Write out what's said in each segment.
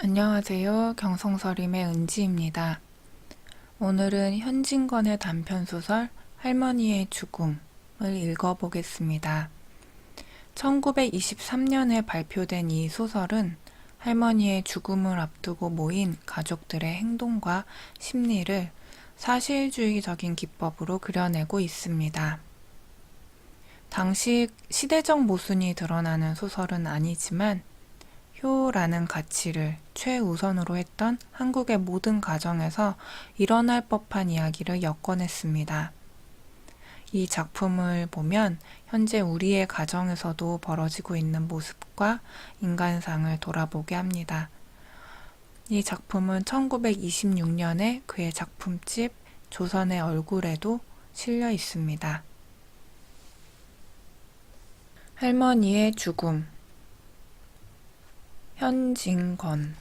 안녕하세요. 경성서림의 은지입니다. 오늘은 현진건의 단편소설 할머니의 죽음을 읽어보겠습니다. 1923년에 발표된 이 소설은 할머니의 죽음을 앞두고 모인 가족들의 행동과 심리를 사실주의적인 기법으로 그려내고 있습니다. 당시 시대적 모순이 드러나는 소설은 아니지만 효라는 가치를 최우선으로 했던 한국의 모든 가정에서 일어날 법한 이야기를 엮어냈습니다. 이 작품을 보면 현재 우리의 가정에서도 벌어지고 있는 모습과 인간상을 돌아보게 합니다. 이 작품은 1926년에 그의 작품집 조선의 얼굴에도 실려 있습니다. 할머니의 죽음. 현진건.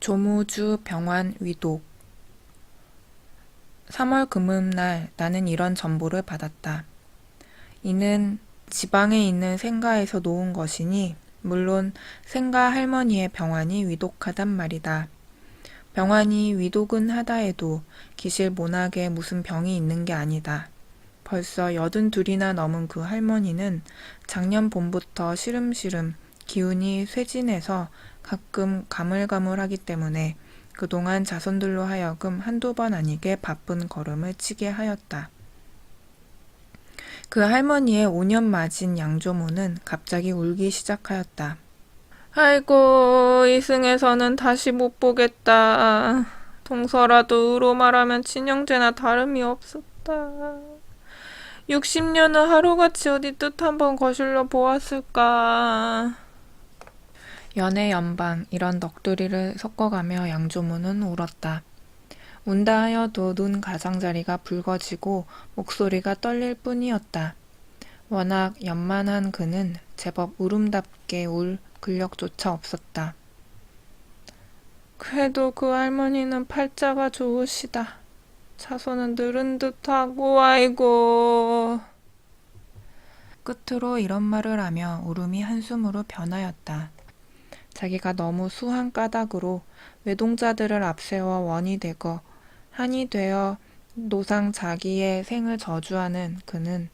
조무주 병환 위독. 3월 금음날 나는 이런 전보를 받았다. 이는 지방에 있는 생가에서 놓은 것이니 물론 생가 할머니의 병환이 위독하단 말이다. 병환이 위독은 하다 해도 기실 모나게 무슨 병이 있는 게 아니다. 벌써 82이나 넘은 그 할머니는 작년 봄부터 시름시름 기운이 쇠진해서 가끔 가물가물하기 때문에 그동안 자손들로 하여금 한두 번 아니게 바쁜 걸음을 치게 하였다. 그 할머니의 5년 맞은 양조모는 갑자기 울기 시작하였다. 아이고, 이승에서는 다시 못 보겠다. 동서라도 의로 말하면 친형제나 다름이 없었다. 60년은 하루같이 어디 뜻 한번 거실러 보았을까. 연애 연방 이런 넋두리를 섞어가며 양조모는 울었다. 운다 하여도 눈 가장자리가 붉어지고 목소리가 떨릴 뿐이었다. 워낙 연만한 그는 제법 울음답게 울 근력조차 없었다. 그래도 그 할머니는 팔자가 좋으시다. 자손은 늘은 듯하고 아이고. 끝으로 이런 말을 하며 울음이 한숨으로 변하였다. 자기가 너무 수한 까닭으로 외동자들을 앞세워 원이 되고 한이 되어 노상 자기의 생을 저주하는 그는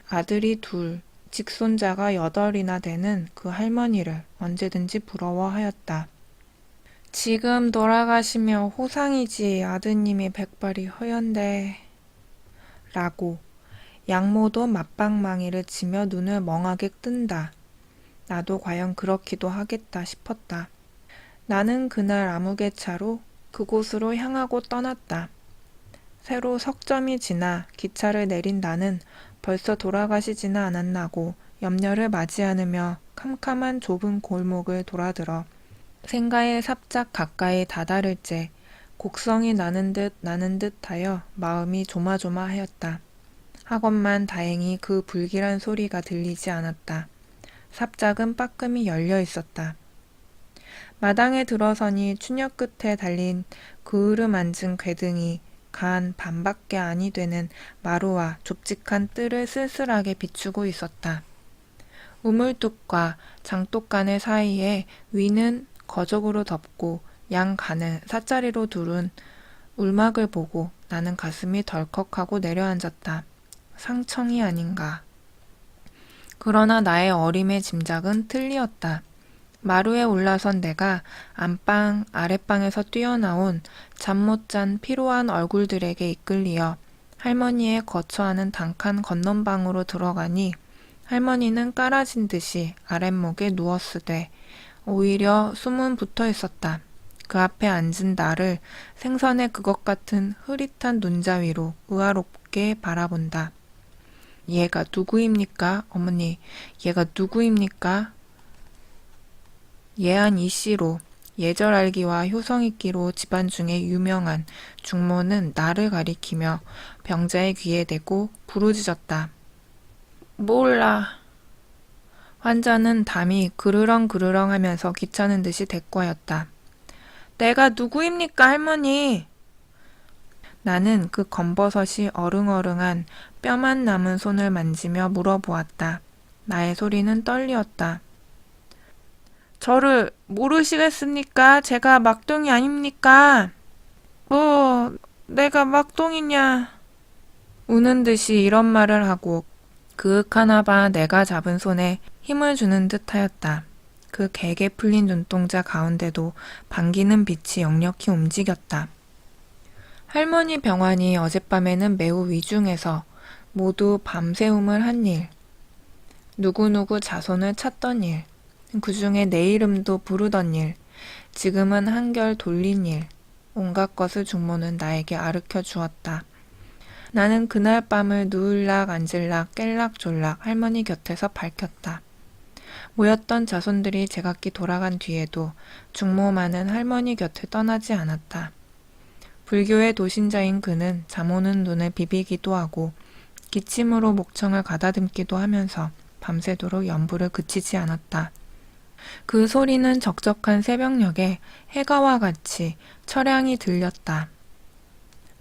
아들이 둘, 직손자가 8이나 되는 그 할머니를 언제든지 부러워하였다. 지금 돌아가시며 호상이지 아드님이 백발이 허연데 라고 양모도 맞방망이를 치며 눈을 멍하게 뜬다. 나도 과연 그렇기도 하겠다 싶었다. 나는 그날 아무개차로 그곳으로 향하고 떠났다. 새로 석점이 지나 기차를 내린 나는 벌써 돌아가시지는 않았나고 염려를 맞이 않으며 캄캄한 좁은 골목을 돌아들어 생가의 삽작 가까이 다다를 째 곡성이 나는 듯 하여 마음이 조마조마하였다. 하건만 다행히 그 불길한 소리가 들리지 않았다. 삽작은 빠끔히 열려 있었다. 마당에 들어서니 추녀 끝에 달린 그으름 앉은 궤등이 간 반밖에 아니 되는 마루와 좁직한 뜰을 쓸쓸하게 비추고 있었다. 우물뚝과 장독간의 사이에 위는 거적으로 덮고 양 간을 사짜리로 두른 울막을 보고 나는 가슴이 덜컥하고 내려앉았다. 상청이 아닌가. 그러나 나의 어림의 짐작은 틀리었다. 마루에 올라선 내가 안방 아랫방에서 뛰어나온 잠 못 잔 피로한 얼굴들에게 이끌리어 할머니의 거처하는 단칸 건넌방으로 들어가니 할머니는 깔아진 듯이 아랫목에 누웠으되 오히려 숨은 붙어 있었다. 그 앞에 앉은 나를 생선의 그것 같은 흐릿한 눈자위로 의아롭게 바라본다. 얘가 누구입니까? 어머니, 얘가 누구입니까? 예한 이씨로 예절 알기와 효성 있기로 집안 중에 유명한 중모는 나를 가리키며 병자의 귀에 대고 부르짖었다. 몰라. 환자는 담이 그르렁 하면서 귀찮은 듯이 대꾸하였다. 내가 누구입니까, 할머니? 나는 그 검버섯이 어릉어릉한 뼈만 남은 손을 만지며 물어보았다. 나의 소리는 떨리었다. 저를 모르시겠습니까? 제가 막둥이 아닙니까? 뭐, 내가 막둥이냐? 우는 듯이 이런 말을 하고 그윽하나 봐 내가 잡은 손에 힘을 주는 듯 하였다. 그 개게 풀린 눈동자 가운데도 반기는 빛이 역력히 움직였다. 할머니 병환이 어젯밤에는 매우 위중해서 모두 밤새움을 한 일, 누구누구 자손을 찾던 일, 그 중에 내 이름도 부르던 일, 지금은 한결 돌린 일, 온갖 것을 중모는 나에게 아르켜 주었다. 나는 그날 밤을 누울락 앉을락 깰락 졸락 할머니 곁에서 밝혔다. 모였던 자손들이 제각기 돌아간 뒤에도 중모만은 할머니 곁을 떠나지 않았다. 불교의 도신자인 그는 잠 오는 눈을 비비기도 하고 기침으로 목청을 가다듬기도 하면서 밤새도록 연부를 그치지 않았다. 그 소리는 적적한 새벽녘에 해가와 같이 처량히 들렸다.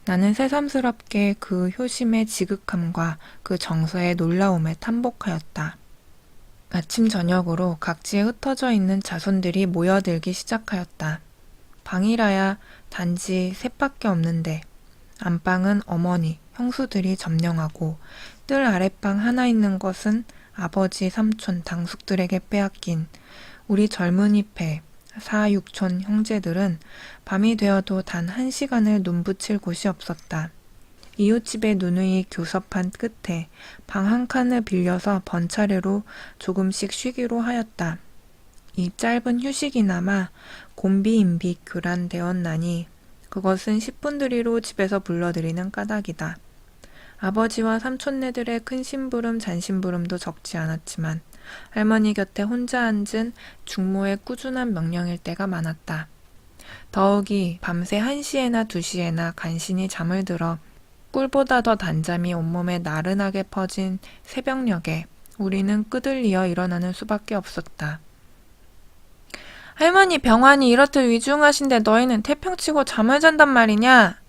나는 새삼스럽게 그 효심의 지극함과 그 정서의 놀라움에 탐복하였다. 아침 저녁으로 각지에 흩어져 있는 자손들이 모여들기 시작하였다. 방이라야 단지 셋밖에 없는데 안방은 어머니, 형수들이 점령하고 뜰 아랫방 하나 있는 것은 아버지, 삼촌, 당숙들에게 빼앗긴 우리 젊은이 패, 사육촌 형제들은 밤이 되어도 단 1시간을 눈붙일 곳이 없었다. 이웃집의 누누이 교섭한 끝에 방 한 칸을 빌려서 번차례로 조금씩 쉬기로 하였다. 이 짧은 휴식이나마 곤비인비 교란되었나니 그것은 10분들이로 집에서 불러들이는 까닭이다. 아버지와 삼촌네들의 큰 심부름 잔심부름도 적지 않았지만 할머니 곁에 혼자 앉은 중모의 꾸준한 명령일 때가 많았다. 더욱이 밤새 1시에나 2시에나 간신히 잠을 들어 꿀보다 더 단잠이 온몸에 나른하게 퍼진 새벽녘에 우리는 끄들리어 일어나는 수밖에 없었다. 할머니 병환이 이렇듯 위중하신데 너희는 태평치고 잠을 잔단 말이냐?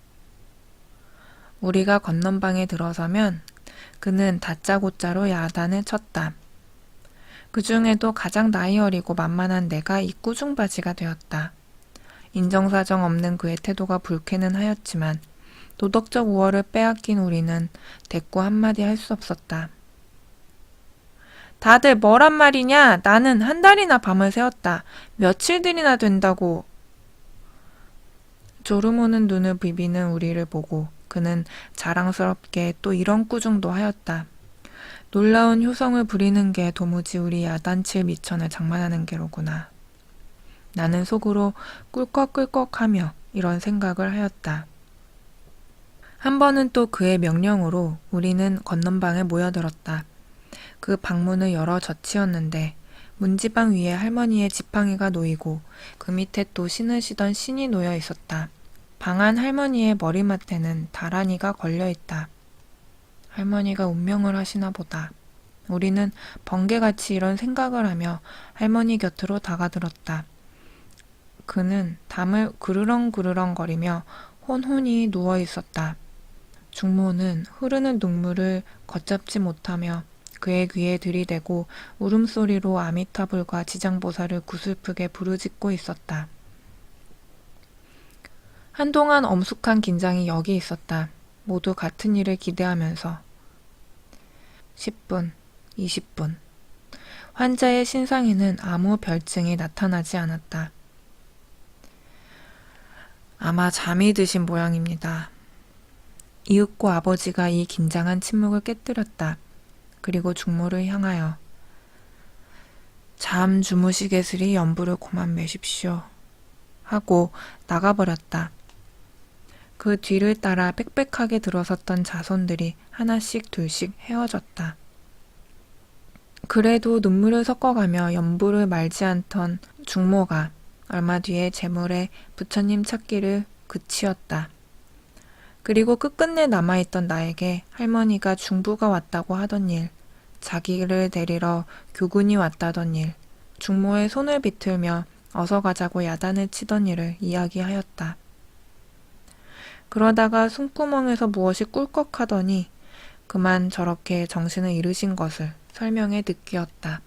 우리가 건넌방에 들어서면 그는 다짜고짜로 야단을 쳤다. 그 중에도 가장 나이 어리고 만만한 내가 이 꾸중바지가 되었다. 인정사정 없는 그의 태도가 불쾌는 하였지만 도덕적 우월을 빼앗긴 우리는 대꾸 한마디 할 수 없었다. 다들 뭐란 말이냐? 나는 한 달이나 밤을 새웠다. 며칠들이나 된다고. 졸음오는 눈을 비비는 우리를 보고 그는 자랑스럽게 또 이런 꾸중도 하였다. 놀라운 효성을 부리는 게 도무지 우리 야단칠 미천을 장만하는 게로구나. 나는 속으로 꿀꺽꿀꺽하며 이런 생각을 하였다. 한 번은 또 그의 명령으로 우리는 건넌방에 모여들었다. 그 방문을 열어 젖히었는데 문지방 위에 할머니의 지팡이가 놓이고 그 밑에 또 신으시던 신이 놓여 있었다. 방안 할머니의 머리맡에는 다란이가 걸려있다. 할머니가 운명을 하시나 보다. 우리는 번개같이 이런 생각을 하며 할머니 곁으로 다가들었다. 그는 담을 그르렁그르렁거리며 혼혼히 누워 있었다. 중모는 흐르는 눈물을 걷잡지 못하며 그의 귀에 들이대고 울음소리로 아미타불과 지장보살을 구슬프게 부르짖고 있었다. 한동안 엄숙한 긴장이 여기 있었다. 모두 같은 일을 기대하면서 10분, 20분. 환자의 신상에는 아무 별증이 나타나지 않았다. 아마 잠이 드신 모양입니다. 이윽고 아버지가 이 긴장한 침묵을 깨뜨렸다. 그리고 중모를 향하여 잠 주무시겠으리 연부를 고만 매십시오 하고 나가버렸다. 그 뒤를 따라 빽빽하게 들어섰던 자손들이 하나씩 둘씩 헤어졌다. 그래도 눈물을 섞어가며 연부를 말지 않던 중모가 얼마 뒤에 재물에 부처님 찾기를 그치었다. 그리고 끝끝내 남아있던 나에게 할머니가 중부가 왔다고 하던 일, 자기를 데리러 교군이 왔다던 일, 중모의 손을 비틀며 어서 가자고 야단을 치던 일을 이야기하였다. 그러다가 숨구멍에서 무엇이 꿀꺽하더니 그만 저렇게 정신을 잃으신 것을 설명해 듣기였다.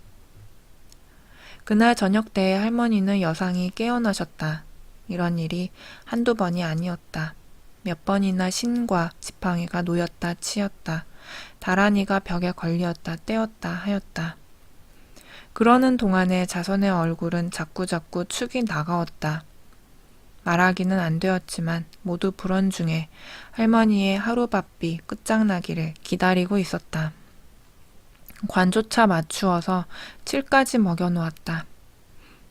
그날 저녁 때 할머니는 여상이 깨어나셨다. 이런 일이 한두 번이 아니었다. 몇 번이나 신과 지팡이가 놓였다 치였다. 다란이가 벽에 걸리었다 떼었다 하였다. 그러는 동안에 자선의 얼굴은 자꾸자꾸 축이 나가었다. 말하기는 안 되었지만 모두 불원중에 할머니의 하루바삐 끝장나기를 기다리고 있었다. 관조차 맞추어서 칠까지 먹여놓았다.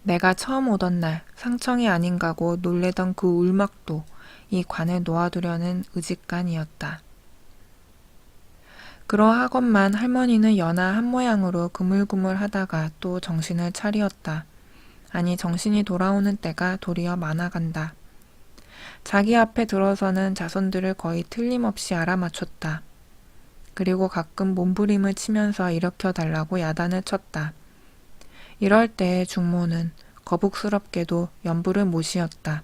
내가 처음 오던 날 상청이 아닌가고 놀래던 그 울막도 이 관에 놓아두려는 의직간이었다. 그러하건만 할머니는 여나 한 모양으로 그물그물하다가 또 정신을 차리었다. 아니 정신이 돌아오는 때가 도리어 많아간다. 자기 앞에 들어서는 자손들을 거의 틀림없이 알아맞혔다. 그리고 가끔 몸부림을 치면서 일으켜달라고 야단을 쳤다. 이럴 때 중모는 거북스럽게도 연부를 모시었다.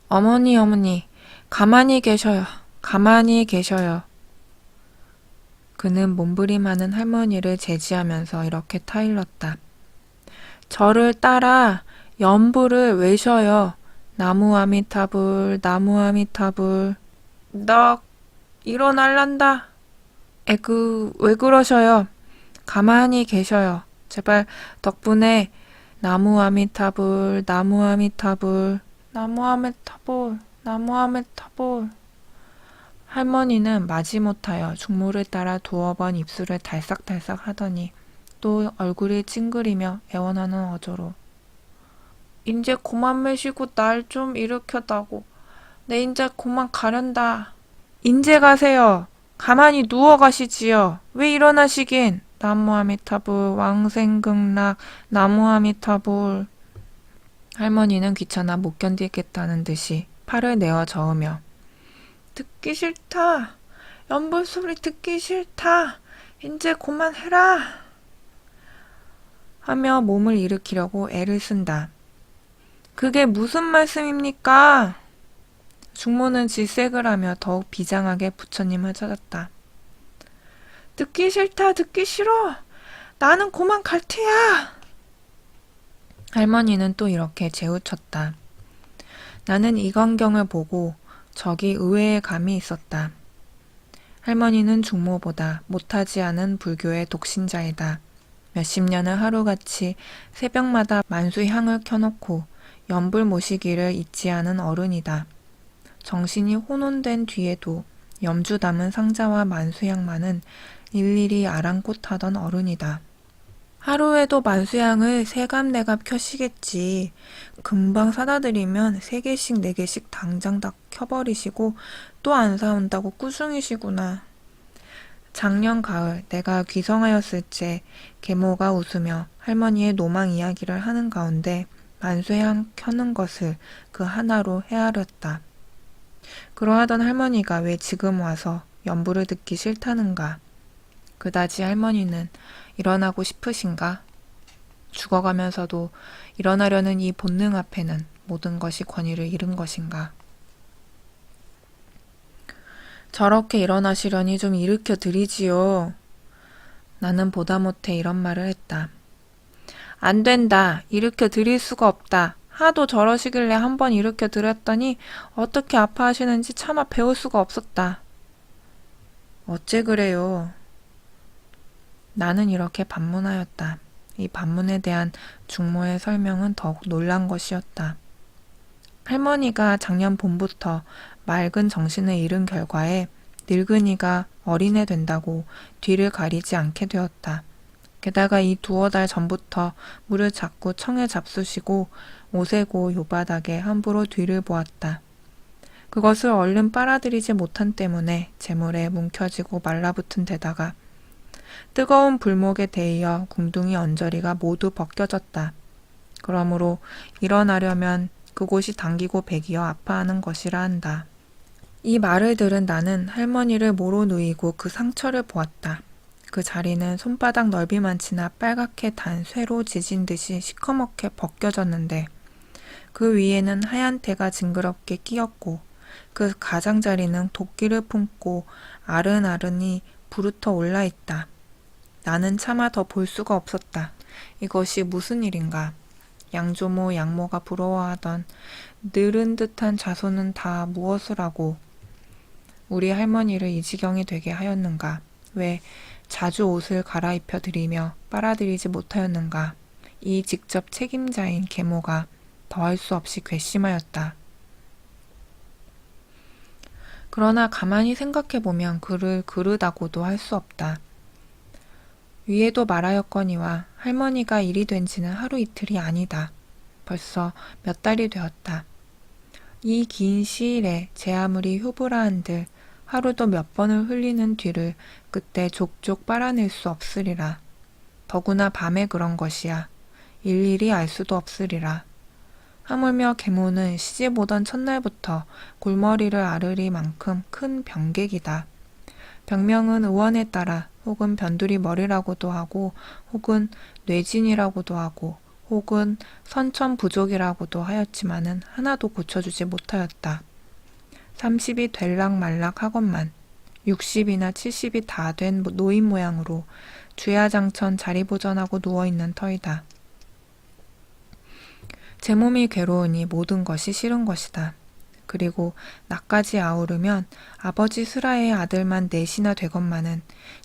어머니 어머니 가만히 계셔요. 가만히 계셔요. 그는 몸부림하는 할머니를 제지하면서 이렇게 타일렀다. 저를 따라 연부를 외셔요. 나무 아미타불 나무 아미타불. 나 일어날란다. 에그 왜 그러셔요. 가만히 계셔요. 제발 덕분에 나무 아미타불 나무 아미타불 나무 아미타불 나무 아미타불. 할머니는 마지못하여 중모를 따라 두어 번 입술을 달싹달싹 하더니 또 얼굴이 찡그리며 애원하는 어조로 인제 고만 매시고 날 좀 일으켜다고. 내 인제 고만 가련다. 인제 가세요. 가만히 누워 가시지요. 왜 일어나시긴. 나무 아미타불 왕생극락 나무 아미타불. 할머니는 귀찮아 못 견디겠다는 듯이 팔을 내어 저으며 듣기 싫다. 연불 소리 듣기 싫다. 인제 그만해라. 하며 몸을 일으키려고 애를 쓴다. 그게 무슨 말씀입니까? 중모는 질색을 하며 더욱 비장하게 부처님을 찾았다. 듣기 싫다. 듣기 싫어. 나는 그만 갈 테야. 할머니는 또 이렇게 재우쳤다. 나는 이 광경을 보고 저기 의외의 감이 있었다. 할머니는 중모보다 못하지 않은 불교의 독신자이다. 몇십 년을 하루같이 새벽마다 만수향을 켜놓고 연불 모시기를 잊지 않은 어른이다. 정신이 혼돈된 뒤에도 염주 담은 상자와 만수향만은 일일이 아랑곳하던 어른이다. 하루에도 만수향을 세갑네갑 켜시겠지. 금방 사다 드리면 3개씩 4개씩 당장 다 켜버리시고 또 안 사온다고 꾸중이시구나. 작년 가을 내가 귀성하였을 때 계모가 웃으며 할머니의 노망 이야기를 하는 가운데 만수향 켜는 것을 그 하나로 헤아렸다. 그러하던 할머니가 왜 지금 와서 연부를 듣기 싫다는가? 그다지 할머니는 일어나고 싶으신가? 죽어가면서도 일어나려는 이 본능 앞에는 모든 것이 권위를 잃은 것인가? 저렇게 일어나시려니 좀 일으켜 드리지요. 나는 보다 못해 이런 말을 했다. 안 된다. 일으켜 드릴 수가 없다. 하도 저러시길래 한번 일으켜 드렸더니 어떻게 아파하시는지 차마 배울 수가 없었다. 어째 그래요? 나는 이렇게 반문하였다. 이 반문에 대한 중모의 설명은 더욱 놀란 것이었다. 할머니가 작년 봄부터 맑은 정신을 잃은 결과에 늙은이가 어린애 된다고 뒤를 가리지 않게 되었다. 게다가 이 두어 달 전부터 물을 자꾸 청에 잡수시고 오세고 요바닥에 함부로 뒤를 보았다. 그것을 얼른 빨아들이지 못한 때문에 재물에 뭉켜지고 말라붙은 데다가 뜨거운 불목에 대이어 궁둥이 언저리가 모두 벗겨졌다. 그러므로 일어나려면 그곳이 당기고 배기어 아파하는 것이라 한다. 이 말을 들은 나는 할머니를 모로 누이고 그 상처를 보았다. 그 자리는 손바닥 넓이만치나 빨갛게 단 쇠로 지진 듯이 시커멓게 벗겨졌는데 그 위에는 하얀 태가 징그럽게 끼었고 그 가장자리는 도끼를 품고 아른아른이 부르터 올라있다. 나는 차마 더 볼 수가 없었다. 이것이 무슨 일인가? 양조모, 양모가 부러워하던 늘은 듯한 자손은 다 무엇을 하고 우리 할머니를 이 지경이 되게 하였는가? 왜 자주 옷을 갈아입혀 드리며 빨아들이지 못하였는가? 이 직접 책임자인 계모가 더할 수 없이 괘씸하였다. 그러나 가만히 생각해보면 그를 그르다고도 할 수 없다. 위에도 말하였거니와 할머니가 일이 된 지는 하루 이틀이 아니다. 벌써 몇 달이 되었다. 이 긴 시일에 제 아무리 효부라 한들 하루도 몇 번을 흘리는 뒤를 그때 족족 빨아낼 수 없으리라. 더구나 밤에 그런 것이야. 일일이 알 수도 없으리라. 하물며 계모는 시집 오던 첫날부터 골머리를 앓으리만큼 큰 병객이다. 병명은 의원에 따라 혹은 변두리 머리라고도 하고 혹은 뇌진이라고도 하고 혹은 선천부족이라고도 하였지만은 하나도 고쳐주지 못하였다. 30이 될락 말락 하건만 60이나 70이 다 된 노인 모양으로 주야장천 자리보전하고 누워있는 터이다. 제 몸이 괴로우니 모든 것이 싫은 것이다. 그리고 나까지 아우르면 아버지 슬하의 아들만 넷이나 되건만은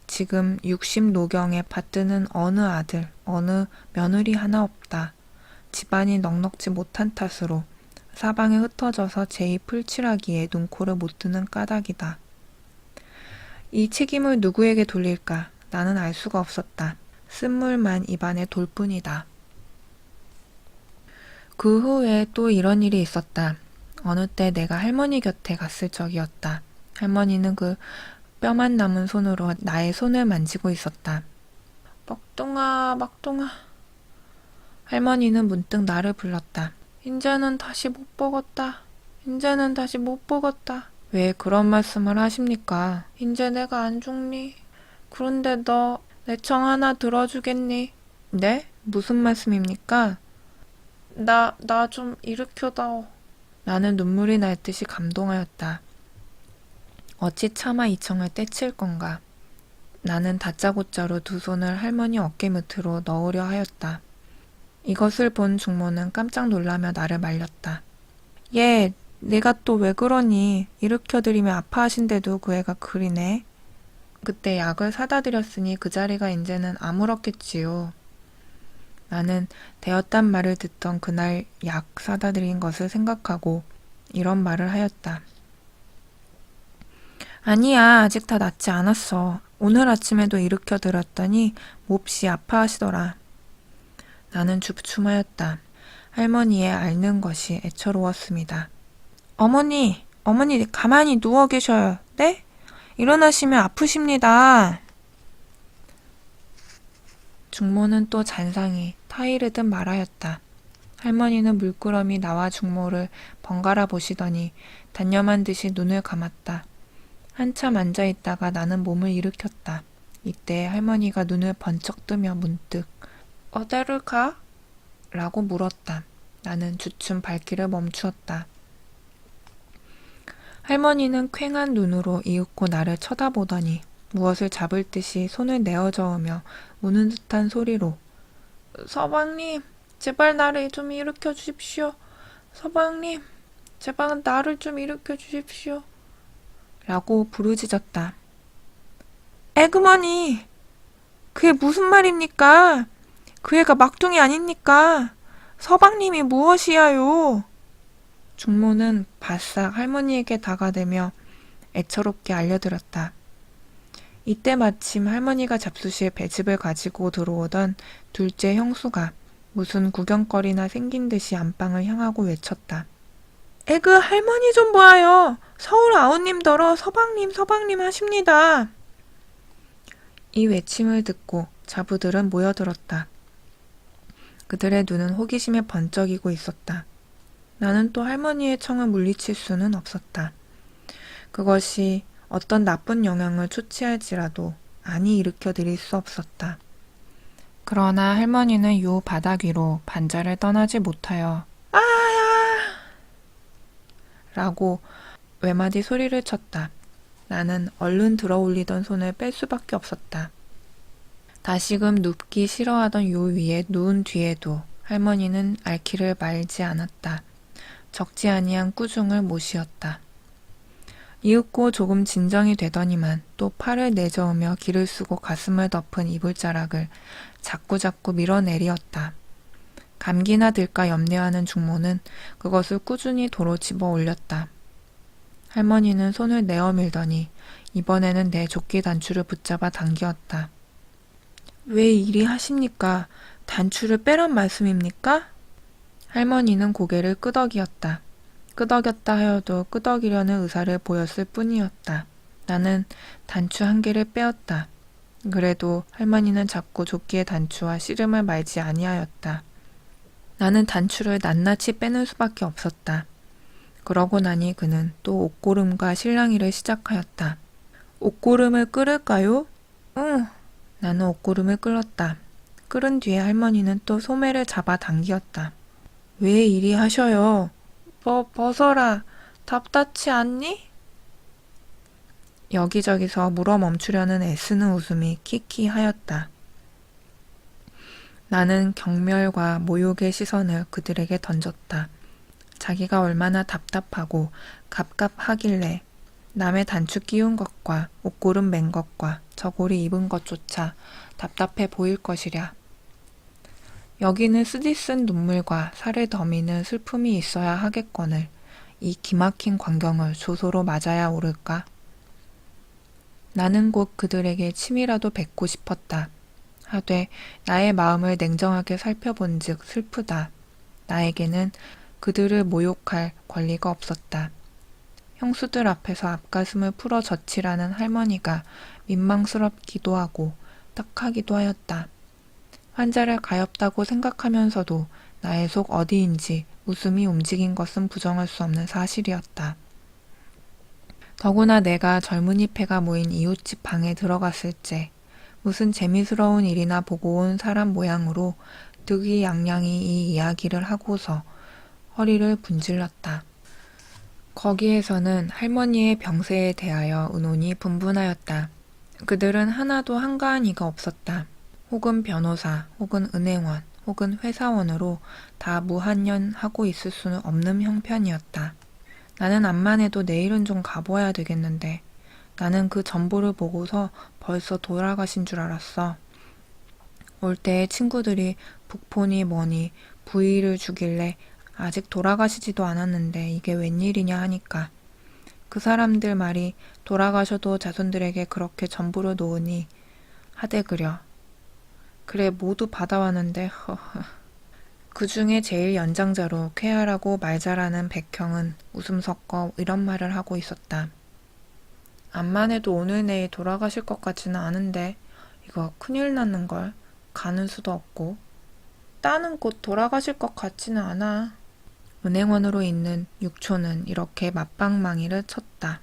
지금 60노경에 받드는 어느 아들, 어느 며느리 하나 없다. 집안이 넉넉지 못한 탓으로 사방에 흩어져서 제이 풀칠하기에 눈코를 못 뜨는 까닭이다. 이 책임을 누구에게 돌릴까? 나는 알 수가 없었다. 쓴물만 입안에 돌 뿐이다. 그 후에 또 이런 일이 있었다. 어느 때 내가 할머니 곁에 갔을 적이었다. 할머니는 그 뼈만 남은 손으로 나의 손을 만지고 있었다. 막둥아, 막둥아. 할머니는 문득 나를 불렀다. 인제는 다시 못 보겠다. 인제는 다시 못 보겠다. 왜 그런 말씀을 하십니까? 인제 내가 안 죽니? 그런데 너 내 청 하나 들어주겠니? 네? 무슨 말씀입니까? 나 좀 일으켜다오. 나는 눈물이 날 듯이 감동하였다. 어찌 차마 이 청을 떼칠 건가? 나는 다짜고짜로 두 손을 할머니 어깨 밑으로 넣으려 하였다. 이것을 본 중모는 깜짝 놀라며 나를 말렸다. 얘, 내가 또 왜 그러니? 일으켜드리면 아파하신데도 그 애가 그리네. 그때 약을 사다 드렸으니 그 자리가 이제는 아무렇겠지요. 나는 되었단 말을 듣던 그날 약 사다 드린 것을 생각하고 이런 말을 하였다. 아니야, 아직 다 낫지 않았어. 오늘 아침에도 일으켜 드렸더니 몹시 아파하시더라. 나는 주춤하였다. 할머니의 앓는 것이 애처로웠습니다. 어머니 가만히 누워 계셔요. 네? 일어나시면 아프십니다. 중모는 또 잔상이 타이르듯 말하였다. 할머니는 물끄러미 나와 중모를 번갈아 보시더니 단념한 듯이 눈을 감았다. 한참 앉아있다가 나는 몸을 일으켰다. 이때 할머니가 눈을 번쩍 뜨며 문득 어디를 가? 라고 물었다. 나는 주춤 발길을 멈추었다. 할머니는 퀭한 눈으로 이윽고 나를 쳐다보더니 무엇을 잡을 듯이 손을 내어 저으며 우는 듯한 소리로 서방님, 제발 나를 좀 일으켜 주십시오. 서방님, 제발 나를 좀 일으켜 주십시오. 라고 부르짖었다. 에그머니, 그게 무슨 말입니까? 그 애가 막둥이 아닙니까? 서방님이 무엇이야요? 중모는 바싹 할머니에게 다가대며 애처롭게 알려드렸다. 이때 마침 할머니가 잡수실 배즙을 가지고 들어오던 둘째 형수가 무슨 구경거리나 생긴 듯이 안방을 향하고 외쳤다. 에그 할머니 좀 보아요. 서울 아우님더러 서방님 하십니다. 이 외침을 듣고 자부들은 모여들었다. 그들의 눈은 호기심에 번쩍이고 있었다. 나는 또 할머니의 청을 물리칠 수는 없었다. 그것이 어떤 나쁜 영향을 초치할지라도 안이 일으켜 드릴 수 없었다. 그러나 할머니는 요 바닥 위로 반자를 떠나지 못하여 아야! 라고 외마디 소리를 쳤다. 나는 얼른 들어올리던 손을 뺄 수밖에 없었다. 다시금 눕기 싫어하던 요 위에 누운 뒤에도 할머니는 앓기를 말지 않았다. 적지 아니한 꾸중을 못이었다. 이윽고 조금 진정이 되더니만 또 팔을 내저으며 기를 쓰고 가슴을 덮은 이불자락을 자꾸자꾸 밀어내리었다. 감기나 들까 염려하는 중모는 그것을 꾸준히 도로 집어 올렸다. 할머니는 손을 내어 밀더니 이번에는 내 조끼 단추를 붙잡아 당기었다. 왜 이리 하십니까? 단추를 빼란 말씀입니까? 할머니는 고개를 끄덕이었다. 끄덕였다 하여도 끄덕이려는 의사를 보였을 뿐이었다. 나는 단추 한 개를 빼었다. 그래도 할머니는 자꾸 조끼의 단추와 씨름을 말지 아니하였다. 나는 단추를 낱낱이 빼는 수밖에 없었다. 그러고 나니 그는 또 옷고름과 실랑이를 시작하였다. 옷고름을 끌을까요? 응. 나는 옷고름을 끌었다. 끌은 뒤에 할머니는 또 소매를 잡아 당기었다. 왜 이리 하셔요? 벗어라. 답답치 않니? 여기저기서 물어 멈추려는 애쓰는 웃음이 키키하였다. 나는 경멸과 모욕의 시선을 그들에게 던졌다. 자기가 얼마나 답답하고 갑갑하길래 남의 단추 끼운 것과 옷고름 맨 것과 저고리 입은 것조차 답답해 보일 것이랴. 여기는 쓰디쓴 눈물과 살을 더미는 슬픔이 있어야 하겠거늘 이 기막힌 광경을 조소로 맞아야 오를까? 나는 곧 그들에게 침이라도 뱉고 싶었다. 하되 나의 마음을 냉정하게 살펴본즉 슬프다. 나에게는 그들을 모욕할 권리가 없었다. 형수들 앞에서 앞가슴을 풀어 젖히라는 할머니가 민망스럽기도 하고 딱하기도 하였다. 환자를 가엾다고 생각하면서도 나의 속 어디인지 웃음이 움직인 것은 부정할 수 없는 사실이었다. 더구나 내가 젊은이 패가 모인 이웃집 방에 들어갔을 때 무슨 재미스러운 일이나 보고 온 사람 모양으로 득이양양이 이 이야기를 하고서 허리를 분질렀다. 거기에서는 할머니의 병세에 대하여 의논이 분분하였다. 그들은 하나도 한가한 이가 없었다. 혹은 변호사, 혹은 은행원, 혹은 회사원으로 다 무한년하고 있을 수는 없는 형편이었다. 나는 암만 해도 내일은 좀 가보아야 되겠는데 나는 그 전보를 보고서 벌써 돌아가신 줄 알았어. 올 때에 친구들이 북폰이 뭐니 부의를 주길래 아직 돌아가시지도 않았는데 이게 웬일이냐 하니까 그 사람들 말이 돌아가셔도 자손들에게 그렇게 전보를 놓으니 하대그려. 그래 모두 받아왔는데 허허. 그 중에 제일 연장자로 쾌활하고 말 잘하는 백형은 웃음 섞어 이런 말을 하고 있었다. 암만 해도 오늘 내일 돌아가실 것 같지는 않은데 이거 큰일 났는걸. 가는 수도 없고. 따는 곧 돌아가실 것 같지는 않아. 은행원으로 있는 육초는 이렇게 맞방망이를 쳤다.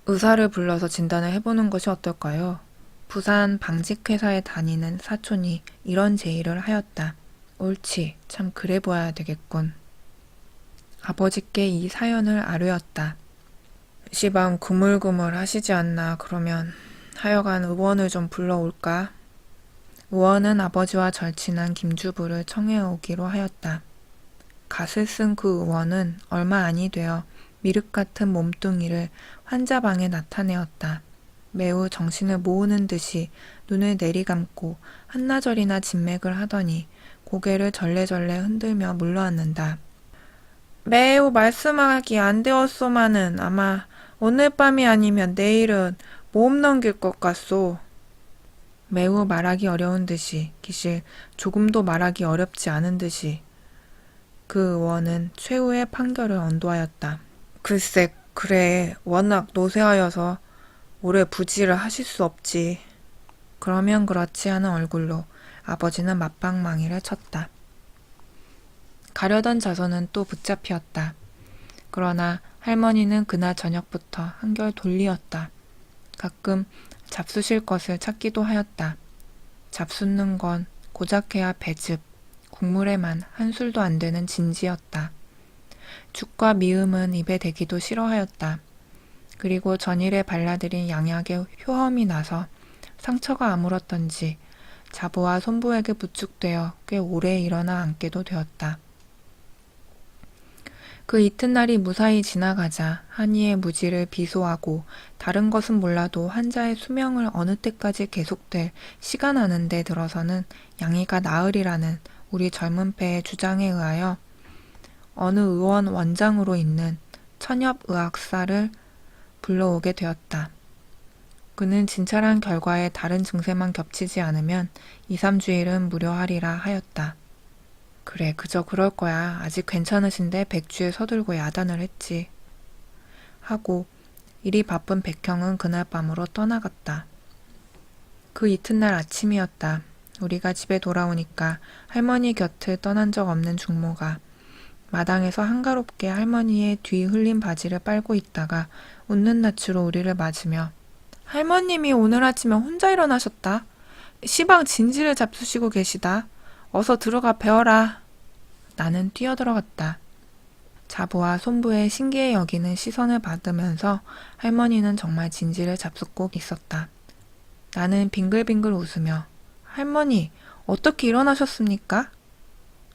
의사를 불러서 진단을 해보는 것이 어떨까요? 부산 방직회사에 다니는 사촌이 이런 제의를 하였다. 옳지, 참 그래 보아야 되겠군. 아버지께 이 사연을 아뢰었다. 시방 구물구물 하시지 않나 그러면 하여간 의원을 좀 불러올까? 의원은 아버지와 절친한 김주부를 청해오기로 하였다. 갓을 쓴 그 의원은 얼마 아니 되어 미륵 같은 몸뚱이를 환자방에 나타내었다. 매우 정신을 모으는 듯이 눈을 내리감고 한나절이나 진맥을 하더니 고개를 절레절레 흔들며 물러앉는다. 매우 말씀하기 안 되었소마는 아마 오늘 밤이 아니면 내일은 몸 넘길 것 같소. 매우 말하기 어려운 듯이 기실 조금도 말하기 어렵지 않은 듯이 그 의원은 최후의 판결을 언도하였다. 글쎄 그래 워낙 노쇠하여서 오래 부지를 하실 수 없지. 그러면 그렇지 하는 얼굴로 아버지는 맞방망이를 쳤다. 가려던 자손은 또 붙잡히었다. 그러나 할머니는 그날 저녁부터 한결 돌리었다. 가끔 잡수실 것을 찾기도 하였다. 잡숫는 건 고작해야 배즙, 국물에만 한술도 안 되는 진지였다. 죽과 미음은 입에 대기도 싫어하였다. 그리고 전일에 발라들인 양약에 효험이 나서 상처가 아물었던지 자부와 손부에게 부축되어 꽤 오래 일어나 앉게도 되었다. 그 이튿날이 무사히 지나가자 한이의 무지를 비소하고 다른 것은 몰라도 환자의 수명을 어느 때까지 계속될 시간 아는 데 들어서는 양이가 나으리라는 우리 젊은 패의 주장에 의하여 어느 의원 원장으로 있는 천엽의학사를 불러오게 되었다. 그는 진찰한 결과에 다른 증세만 겹치지 않으면 2, 3주일은 무료하리라 하였다. 그래, 그저 그럴 거야. 아직 괜찮으신데 백주에 서둘고 야단을 했지. 하고 일이 바쁜 백형은 그날 밤으로 떠나갔다. 그 이튿날 아침이었다. 우리가 집에 돌아오니까 할머니 곁을 떠난 적 없는 중모가 마당에서 한가롭게 할머니의 뒤 흘린 바지를 빨고 있다가 웃는 낯으로 우리를 맞으며 할머님이 오늘 아침에 혼자 일어나셨다. 시방 진지를 잡수시고 계시다. 어서 들어가 배워라. 나는 뛰어들어갔다. 자부와 손부의 신기해 여기는 시선을 받으면서 할머니는 정말 진지를 잡숫고 있었다. 나는 빙글빙글 웃으며 할머니, 어떻게 일어나셨습니까?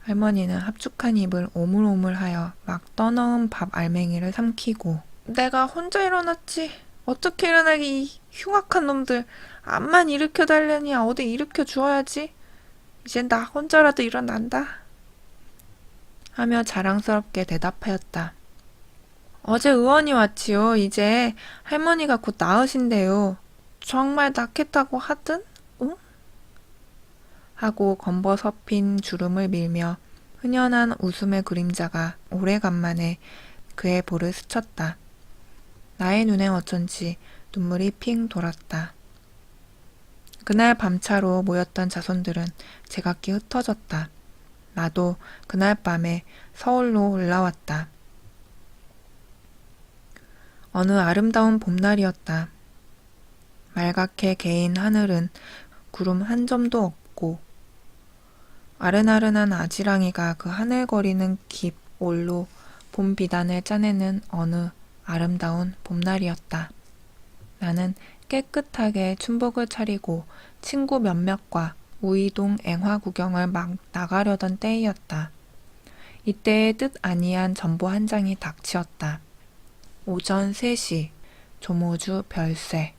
할머니는 합죽한 입을 오물오물하여 막 떠넣은 밥 알맹이를 삼키고 내가 혼자 일어났지. 어떻게 일어나기 이 흉악한 놈들. 암만 일으켜 달려니 어디 일으켜 주어야지. 이젠 나 혼자라도 일어난다. 하며 자랑스럽게 대답하였다. 어제 의원이 왔지요. 이제 할머니가 곧 나으신대요. 정말 낫겠다고 하든? 응? 하고 검버섯핀 주름을 밀며 흔연한 웃음의 그림자가 오래간만에 그의 볼을 스쳤다. 나의 눈에 어쩐지 눈물이 핑 돌았다. 그날 밤차로 모였던 자손들은 제각기 흩어졌다. 나도 그날 밤에 서울로 올라왔다. 어느 아름다운 봄날이었다. 말갛게 개인 하늘은 구름 한 점도 없고 아른아른한 아지랑이가 그 하늘거리는 깊 올로 봄 비단을 짜내는 어느 아름다운 봄날이었다. 나는 깨끗하게 춘복을 차리고 친구 몇몇과 우이동 앵화 구경을 막 나가려던 때이었다. 이때의 뜻 아니한 전보 한 장이 닥치었다. 오전 3시 조모주 별세.